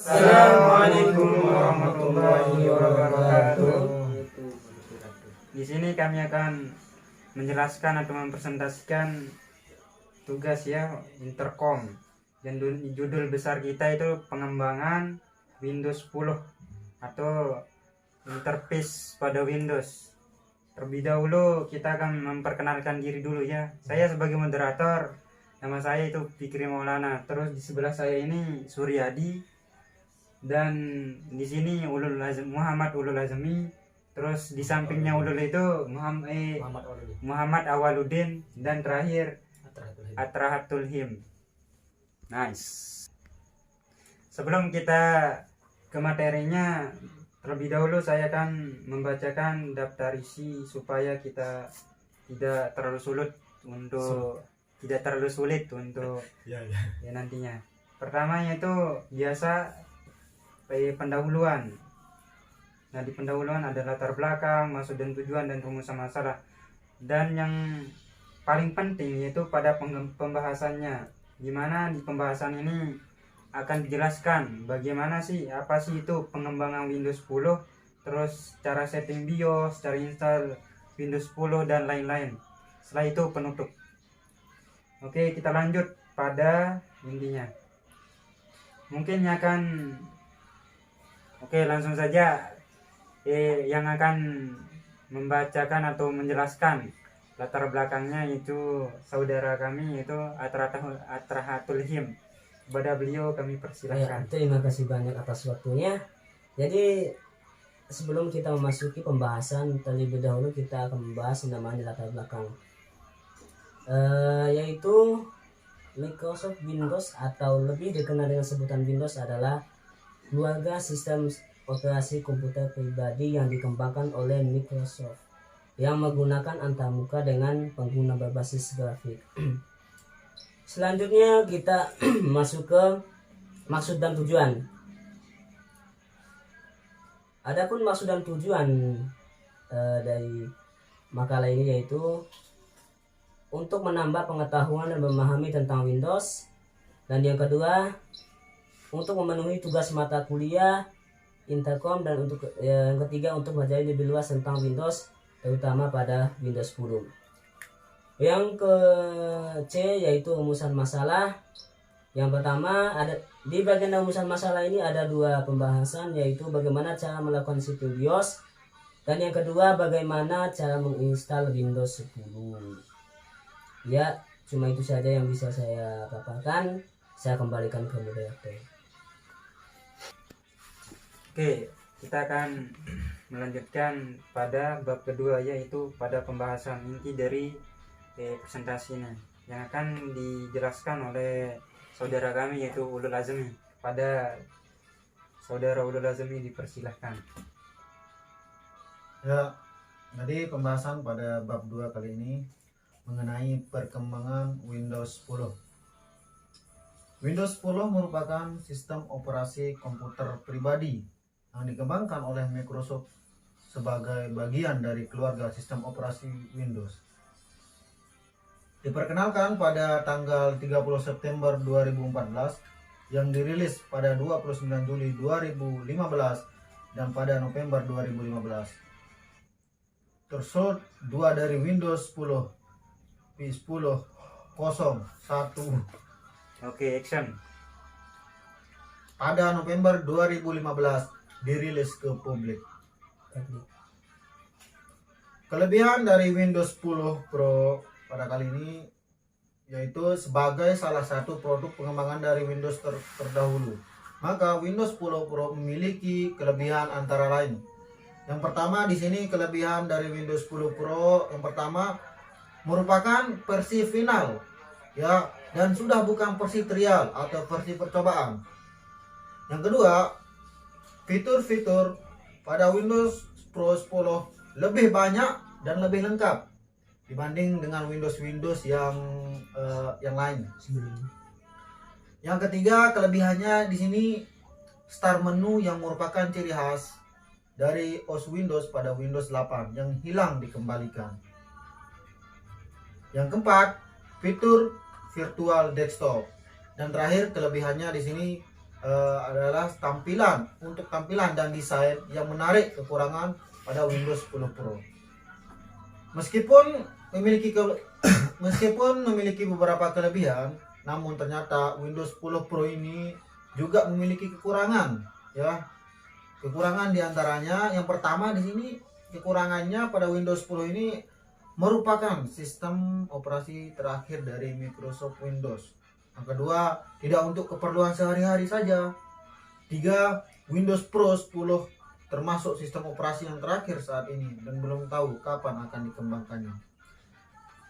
Assalamualaikum warahmatullahi wabarakatuh. Di sini kami akan menjelaskan atau mempresentasikan tugas ya intercom, dan judul besar kita itu pengembangan Windows 10 atau interface pada Windows. Terlebih dahulu kita akan memperkenalkan diri dulu ya. Saya sebagai moderator, nama saya itu Fikri Maulana. Terus di sebelah saya ini Suryadi, dan di sini Muhammad Ulul Azmi. Terus di sampingnya Ulul itu Muhammad Awaludin, dan terakhir Atrahatul Him. Nice. Sebelum kita ke materinya, terlebih dahulu saya akan membacakan daftar isi supaya kita tidak terlalu sulit untuk ya nantinya. Pertamanya itu biasa pendahuluan. Nah, di pendahuluan ada latar belakang, maksud dan tujuan, dan rumusan masalah. Dan yang paling penting yaitu pada pembahasannya, dimana di pembahasan ini akan dijelaskan bagaimana sih, apa sih itu pengembangan Windows 10, terus cara setting BIOS, cara install Windows 10 dan lain-lain. Setelah itu penutup. Oke, kita lanjut pada intinya. Mungkin langsung saja yang akan membacakan atau menjelaskan latar belakangnya itu saudara kami, yaitu Atrahatul Him. Kepada beliau kami persilahkan. Terima kasih banyak atas waktunya. Jadi sebelum kita memasuki pembahasan, terlebih dahulu kita akan membahas yang namanya latar belakang, yaitu Microsoft Windows atau lebih dikenal dengan sebutan Windows adalah keluarga sistem operasi komputer pribadi yang dikembangkan oleh Microsoft yang menggunakan antarmuka dengan pengguna berbasis grafik. Selanjutnya kita masuk ke maksud dan tujuan. Adapun maksud dan tujuan dari makalah ini yaitu untuk menambah pengetahuan dan memahami tentang Windows, dan yang kedua untuk memenuhi tugas mata kuliah intercom, dan untuk yang ketiga untuk mempelajari lebih luas tentang Windows, terutama pada Windows 10. Yang ke C yaitu rumusan masalah. Yang pertama, ada di bagian rumusan masalah ini ada dua pembahasan, yaitu bagaimana cara melakukan setting BIOS, dan yang kedua bagaimana cara menginstal Windows 10. Ya, cuma itu saja yang bisa saya paparkan. Saya kembalikan ke moderator. Oke, kita akan melanjutkan pada bab kedua, yaitu pada pembahasan inti dari presentasinya yang akan dijelaskan oleh saudara kami yaitu Ulul Azmi. Pada saudara Ulul Azmi dipersilahkan. Ya, jadi pembahasan pada bab 2 kali ini mengenai perkembangan Windows 10. Windows 10 merupakan sistem operasi komputer pribadi yang dikembangkan oleh Microsoft sebagai bagian dari keluarga sistem operasi Windows. Diperkenalkan pada tanggal 30 September 2014, yang dirilis pada 29 Juli 2015 dan pada November 2015. Tersebut dua dari Windows 10 V10 01 Oke, action. pada November 2015 dirilis ke publik. Kelebihan dari Windows 10 Pro pada kali ini yaitu sebagai salah satu produk pengembangan dari Windows terdahulu. Maka Windows 10 Pro memiliki kelebihan antara lain. Yang pertama di sini kelebihan dari Windows 10 Pro yang pertama merupakan versi final ya, dan sudah bukan versi trial atau versi percobaan. Yang kedua, fitur-fitur pada Windows Pro 10 lebih banyak dan lebih lengkap dibanding dengan Windows yang lain. Yang ketiga, kelebihannya di sini start menu yang merupakan ciri khas dari OS Windows pada Windows 8 yang hilang dikembalikan. Yang keempat, fitur virtual desktop. Dan terakhir, kelebihannya di sini adalah tampilan dan desain yang menarik. Kekurangan pada Windows 10 Pro, meskipun memiliki beberapa kelebihan, namun ternyata Windows 10 Pro ini juga memiliki kekurangan ya. Kekurangan diantaranya yang pertama di sini, kekurangannya pada Windows 10 ini merupakan sistem operasi terakhir dari Microsoft Windows. Yang kedua, tidak untuk keperluan sehari-hari saja. Tiga, Windows Pro 10 termasuk sistem operasi yang terakhir saat ini dan belum tahu kapan akan dikembangkannya.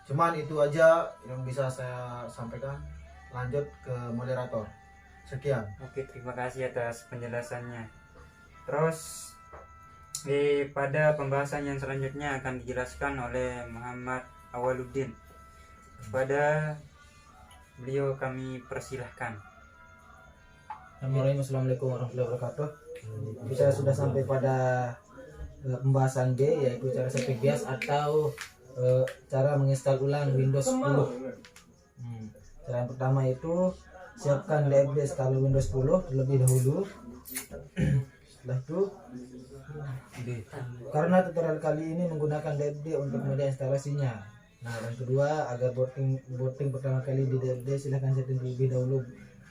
Cuman itu aja yang bisa saya sampaikan. Lanjut ke moderator. Sekian. Oke, terima kasih atas penjelasannya. Terus pada pembahasan yang selanjutnya akan dijelaskan oleh Muhammad Awaluddin. Kepada beliau kami persilahkan. Assalamualaikum warahmatullahi wabarakatuh. Kita sudah sampai pada pembahasan B, yaitu cara setting BIOS atau cara menginstal ulang Windows 10. Cara yang pertama itu siapkan DFD install Windows 10 terlebih dahulu. Setelah itu, karena tutorial kali ini menggunakan DFD untuk media instalasinya. Nah, yang kedua, agar booting pertama kali di DFD, silahkan setting terlebih dahulu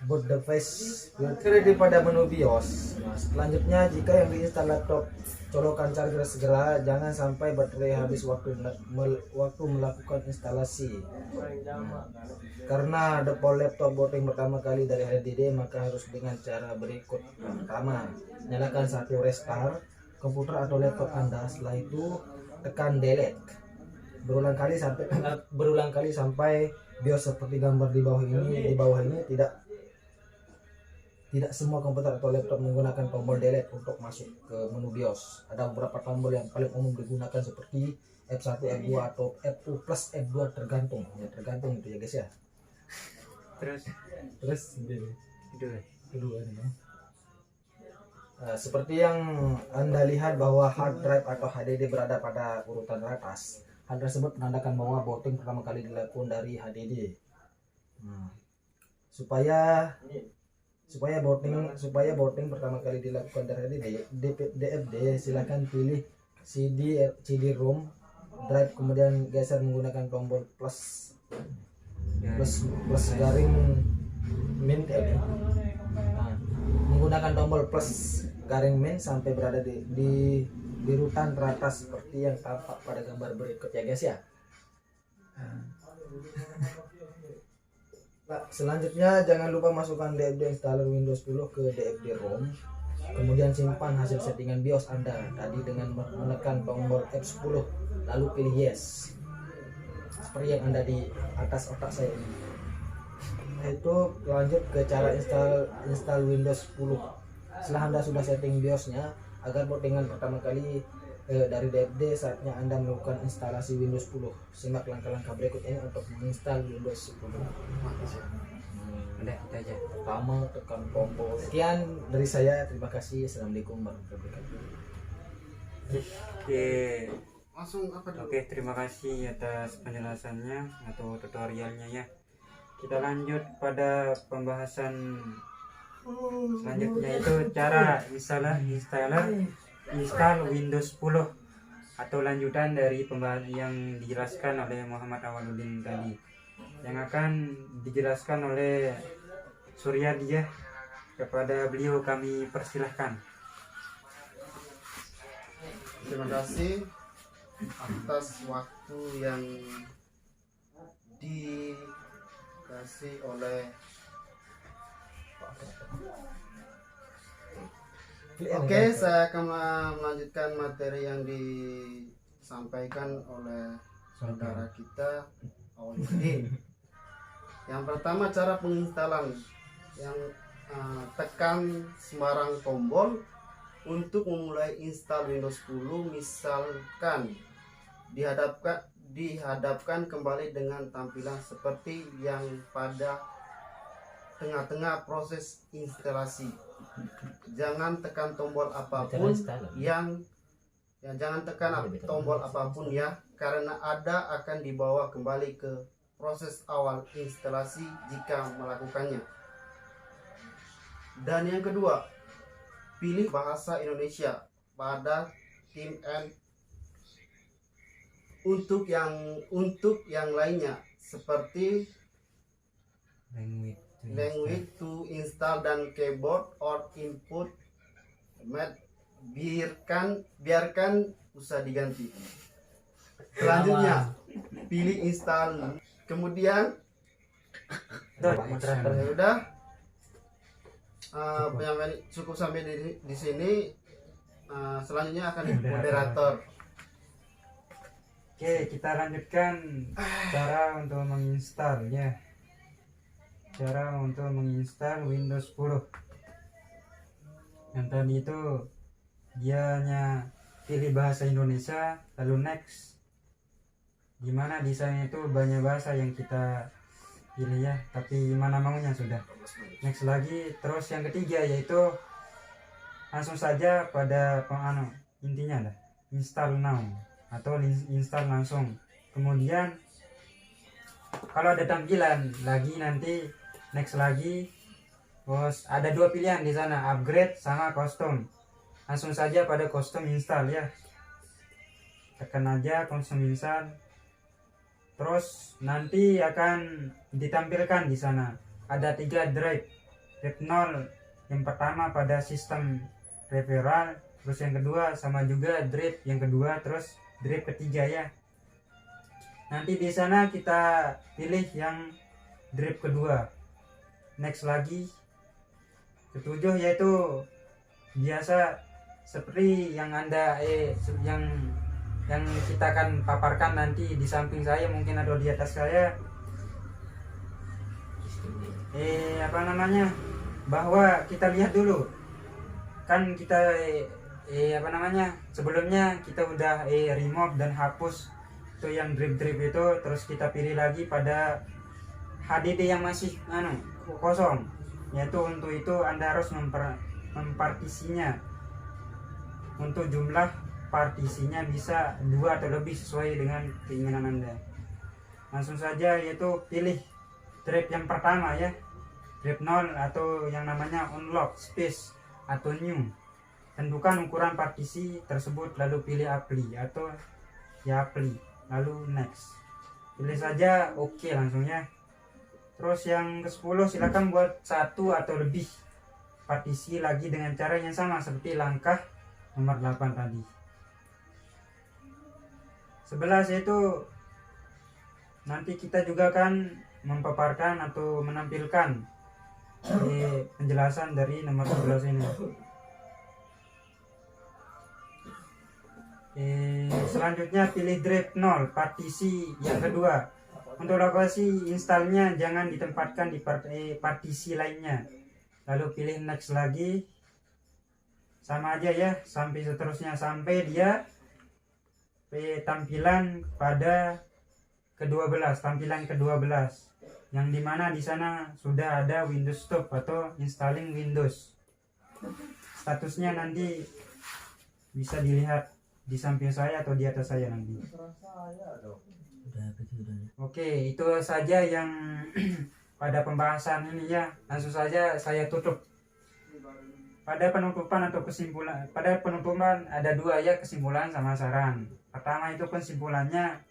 boot device ready pada menu BIOS. Nah, selanjutnya, jika yang diinstal laptop, colokan charger segera, jangan sampai baterai habis waktu melakukan instalasi. Karena default laptop booting pertama kali dari HDD, maka harus dengan cara berikut. Pertama, nyalakan satu restart komputer atau laptop Anda. Setelah itu tekan delete berulang kali sampai BIOS seperti gambar di bawah ini. Tidak semua komputer atau laptop menggunakan tombol delete untuk masuk ke menu BIOS. Ada beberapa tombol yang paling umum digunakan seperti F1, F2 atau F2 plus F2 tergantung itu ya guys ya. Terus kedua ini. Seperti yang Anda lihat bahwa hard drive atau HDD berada pada urutan teratas. Hal tersebut menandakan bahwa booting pertama kali dilakukan dari HDD. Supaya booting pertama kali dilakukan dari DFD, silakan pilih CD-ROM drive, kemudian geser menggunakan tombol plus garing min menggunakan tombol plus garing min sampai berada di rutan teratas seperti yang tampak pada gambar berikut ya guys ya. Selanjutnya jangan lupa masukkan DFD installer Windows 10 ke DFD ROM, kemudian simpan hasil settingan BIOS Anda tadi dengan menekan tombol F10 lalu pilih yes seperti yang ada di atas otak saya ini. Itu lanjut ke cara install Windows 10. Setelah Anda sudah setting BIOS-nya agar bootingan pertama kali dari DFD, saatnya Anda melakukan instalasi Windows 10. Simak langkah-langkah berikut ini untuk menginstal Windows 10. Udah, itu aja. Pertama, tekan tombol. Sekian dari saya, terima kasih. Assalamualaikum warahmatullahi wabarakatuh. Oke, terima kasih atas penjelasannya atau tutorialnya ya. Kita lanjut pada pembahasan selanjutnya, itu cara install Windows 10 atau lanjutan dari pembahasan yang dijelaskan oleh Muhammad Awaluddin tadi, yang akan dijelaskan oleh Suryadi ya. Kepada beliau kami persilahkan. Terima kasih atas waktu yang dikasih oleh Oke, saya akan melanjutkan materi yang disampaikan oleh saudara kita Awaluddin. Yang pertama, cara penginstalan. Yang tekan sembarang tombol untuk memulai install Windows 10. Misalkan dihadapkan kembali dengan tampilan seperti yang pada tengah-tengah proses instalasi. Jangan tekan tombol apapun jangan tekan tombol apapun ya, karena Anda akan dibawa kembali ke proses awal instalasi jika melakukannya. Dan yang kedua, pilih bahasa Indonesia pada tim N. Untuk yang lainnya seperti language to install dan keyboard or input mat, biarkan usah diganti. Selanjutnya pilih install, kemudian ya udah, penyampaian cukup sampai di sini. Selanjutnya akan moderator. Oke, kita lanjutkan cara untuk menginstal ya. Cara untuk menginstal Windows 10. Yang tadi itu dia hanya pilih bahasa Indonesia lalu next. Dimana di sana itu banyak bahasa yang kita pilih ya, tapi mana maunya sudah. Next lagi, terus yang ketiga yaitu langsung saja pada intinya lah, install now atau install langsung. Kemudian kalau ada tampilan lagi nanti next lagi, bos, ada dua pilihan di sana, upgrade sama custom. Langsung saja pada custom install ya, tekan aja custom install. Terus nanti akan ditampilkan di sana ada 3 drive 0. Yang pertama pada sistem referral, terus yang kedua sama juga drive yang kedua, terus drive ketiga ya. Nanti di sana kita pilih yang drive kedua. Next lagi, ketujuh yaitu biasa seperti yang Anda yang kita akan paparkan nanti di samping saya, mungkin ada di atas saya. Bahwa kita lihat dulu kan kita sebelumnya kita udah remove dan hapus itu yang drip itu, terus kita pilih lagi pada HDD yang masih kosong, yaitu untuk itu Anda harus mempartisinya untuk jumlah partisinya bisa 2 atau lebih sesuai dengan keinginan Anda. Langsung saja yaitu pilih drive yang pertama ya, drive 0 atau yang namanya unlock space atau new. Tentukan ukuran partisi tersebut lalu pilih apply atau ya apply lalu next. Pilih saja oke langsung ya. Terus yang ke-10 silakan buat 1 atau lebih partisi lagi dengan cara yang sama seperti langkah nomor 8 tadi. 11 yaitu nanti kita juga akan memaparkan atau menampilkan penjelasan dari nomor 11 ini. Selanjutnya pilih drive 0 partisi yang kedua. Untuk lokasi installnya jangan ditempatkan di partisi lainnya. Lalu pilih next lagi. Sama aja ya sampai seterusnya sampai dia tampilan pada tampilan ke-12 yang dimana di sana sudah ada Windows Stop atau installing Windows. Statusnya nanti bisa dilihat di samping saya atau di atas saya nanti. Oke, itu saja yang pada pembahasan ini ya. Langsung saja saya tutup. Pada penutupan atau kesimpulan, pada penutupan ada 2 ya, kesimpulan sama saran. Pertama itu kesimpulannya,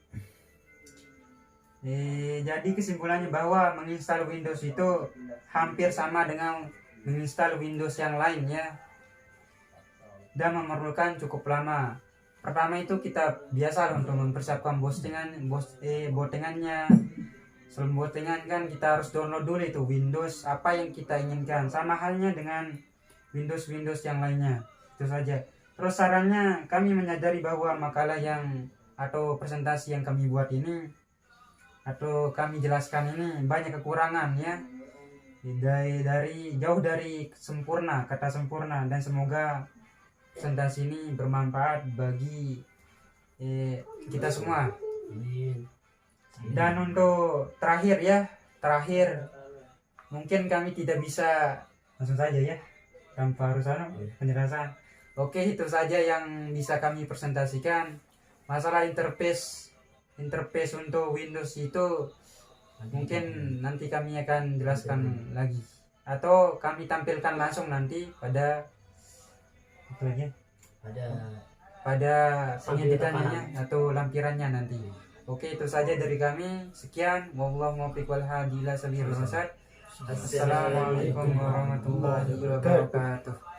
jadi kesimpulannya bahwa menginstal Windows itu hampir sama dengan menginstal Windows yang lain ya, dan memerlukan cukup lama. Pertama itu kita biasa untuk mempersiapkan bootingannya. Sebelum bootingan kan kita harus download dulu itu Windows apa yang kita inginkan, sama halnya dengan Windows yang lainnya. Itu saja. Terus sarannya, kami menyadari bahwa makalah yang atau presentasi yang kami buat ini atau kami jelaskan ini banyak kekurangan ya, dari jauh dari sempurna, kata sempurna, dan semoga presentasi ini bermanfaat bagi kita semua. Dan untuk terakhir mungkin kami tidak bisa langsung saja ya tanpa harus penjelasan. Oke, itu saja yang bisa kami presentasikan. Masalah interface untuk Windows itu mungkin nanti kami akan jelaskan lagi. atau kami tampilkan langsung nanti pada itu aja, pada pengeditannya atau lampirannya nanti. Oke, itu saja dari kami. Sekian, wallahu muwaffiq wal hadi ila sabilir rasyad. Assalamualaikum warahmatullahi wabarakatuh.